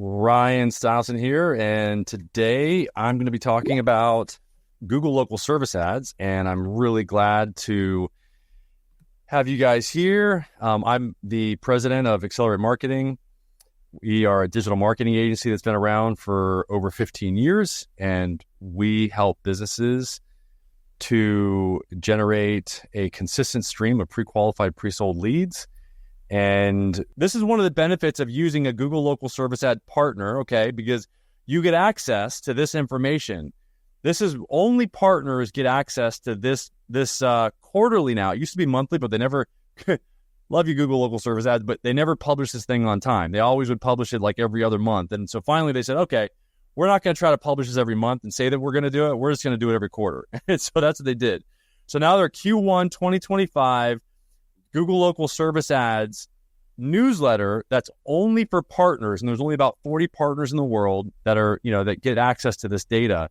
Ryan Stileson here, and today I'm going to be talking about Google local service ads, and I'm really glad to have you guys here. I'm the president of Accelerate Marketing. We are a digital marketing agency that's been around for over 15 years, and we help businesses to generate a consistent stream of pre-qualified, pre-sold leads. And this is one of the benefits of using a Google local service ad partner, okay, because you get access to this information. This is only partners get access to this quarterly now. It used to be monthly, but they never, love you Google local service ads, but they never published this thing on time. They always would publish it like every other month. And so finally they said, okay, we're not going to try to publish this every month and say that we're going to do it. We're just going to do it every quarter. And so that's what they did. So now they're Q1 2025 Google local service ads newsletter that's only for partners. And there's only about 40 partners in the world that are, that get access to this data,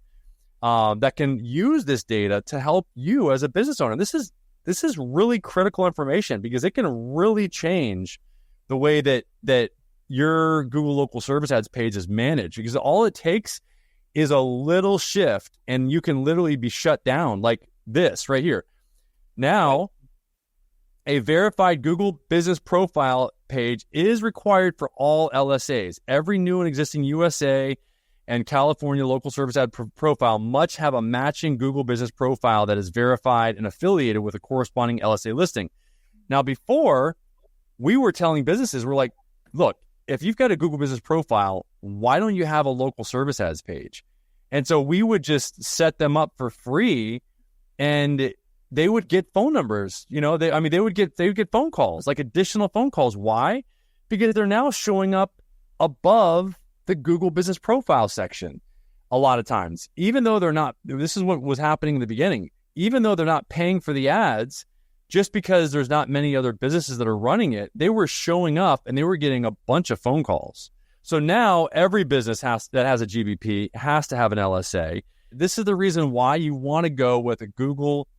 that can use this data to help you as a business owner. This is really critical information because it can really change the way that your Google local service ads page is managed, because all it takes is a little shift and you can literally be shut down like this right here. Now, a verified Google business profile page is required for all LSAs. Every new and existing USA and California local service ad profile must have a matching Google business profile that is verified and affiliated with a corresponding LSA listing. Now, before, we were telling businesses, we're like, look, if you've got a Google business profile, why don't you have a local service ads page? And so we would just set them up for free, and they would get phone numbers. They would get phone calls, like additional phone calls. Why? Because they're now showing up above the Google business profile section a lot of times, even though they're not. This is what was happening in the beginning. Even though they're not paying for the ads, just because there's not many other businesses that are running it, they were showing up and they were getting a bunch of phone calls. So now every business that has a GBP has to have an LSA. This is the reason why you want to go with a Google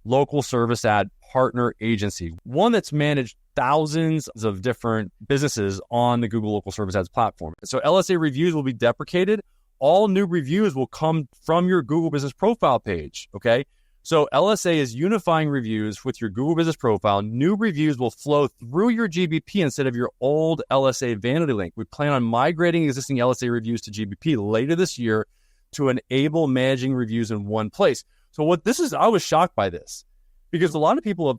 local service ad partner agency, one that's managed thousands of different businesses on the Google local service ads platform. So LSA reviews will be deprecated. All new reviews will come from your Google business profile page. Okay. So LSA is unifying reviews with your Google business profile. New reviews will flow through your GBP instead of your old LSA vanity link. We plan on migrating existing LSA reviews to GBP later this year to enable managing reviews in one place. So I was shocked by this, because a lot of people have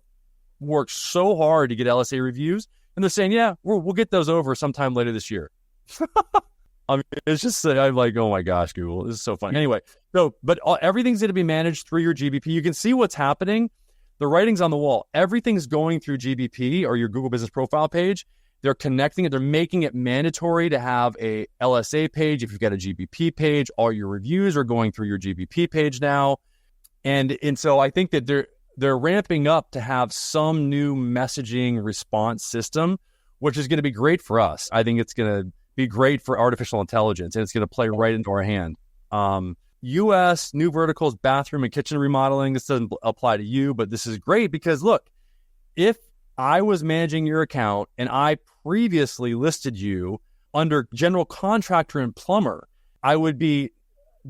worked so hard to get LSA reviews, and they're saying, yeah, we'll get those over sometime later this year. It's just, I'm like, oh my gosh, Google, this is so funny. Anyway, everything's going to be managed through your GBP. You can see what's happening. The writing's on the wall. Everything's going through GBP or your Google business profile page. They're connecting it. They're making it mandatory to have a LSA page. If you've got a GBP page, all your reviews are going through your GBP page now. And so I think that they're ramping up to have some new messaging response system, which is going to be great for us. I think it's going to be great for artificial intelligence, and it's going to play right into our hand. US, new verticals, bathroom and kitchen remodeling. This doesn't apply to you, but this is great because, look, if I was managing your account and I previously listed you under general contractor and plumber, I would be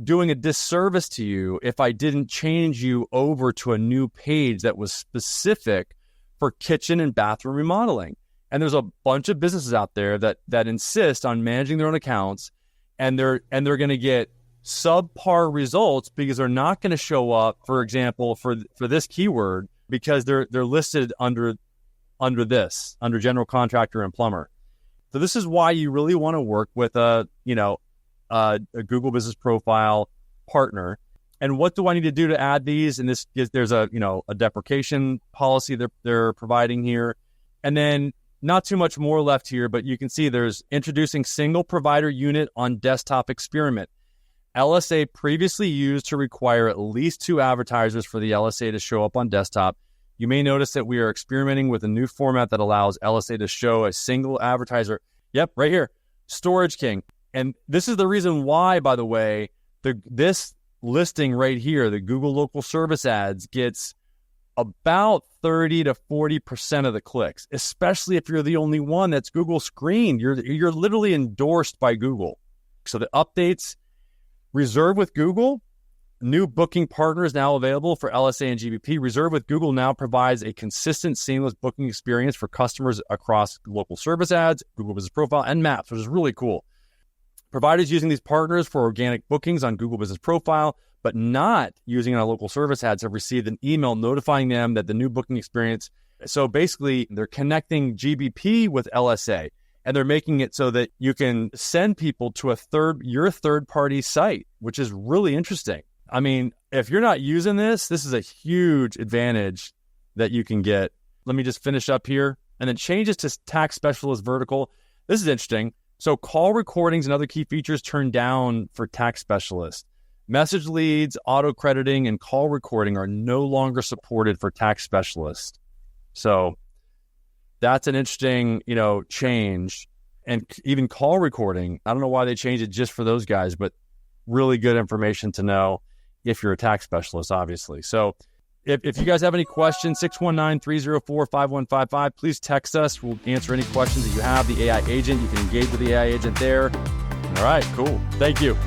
doing a disservice to you if I didn't change you over to a new page that was specific for kitchen and bathroom remodeling. And there's a bunch of businesses out there that insist on managing their own accounts, and they're going to get subpar results because they're not going to show up, for example, for this keyword, because they're listed under general contractor and plumber. So this is why you really want to work with a Google business profile partner. And what do I need to do to add these? And there's a deprecation policy they're providing here. And then not too much more left here, but you can see there's introducing single provider unit on desktop experiment. LSA previously used to require at least 2 advertisers for the LSA to show up on desktop. You may notice that we are experimenting with a new format that allows LSA to show a single advertiser. Yep, right here, Storage King. And this is the reason why, by the way, this listing right here, the Google local service ads, gets about 30 to 40% of the clicks, especially if you're the only one that's Google screened. You're literally endorsed by Google. So the updates, Reserve with Google, new booking partners now available for LSA and GBP. Reserve with Google now provides a consistent, seamless booking experience for customers across local service ads, Google Business Profile, and Maps, which is really cool. Providers using these partners for organic bookings on Google Business Profile, but not using it on local service ads, have received an email notifying them that the new booking experience. So basically, they're connecting GBP with LSA, and they're making it so that you can send people to your third-party site, which is really interesting. I mean, if you're not using this is a huge advantage that you can get. Let me just finish up here. And then changes to tax specialist vertical. This is interesting. So call recordings and other key features turned down for tax specialists. Message leads, auto crediting, and call recording are no longer supported for tax specialists. So that's an interesting, change. And even call recording, I don't know why they changed it just for those guys, but really good information to know if you're a tax specialist, obviously. So if you guys have any questions, 619-304-5155, please text us. We'll answer any questions that you have. The AI agent, you can engage with the AI agent there. All right, cool. Thank you.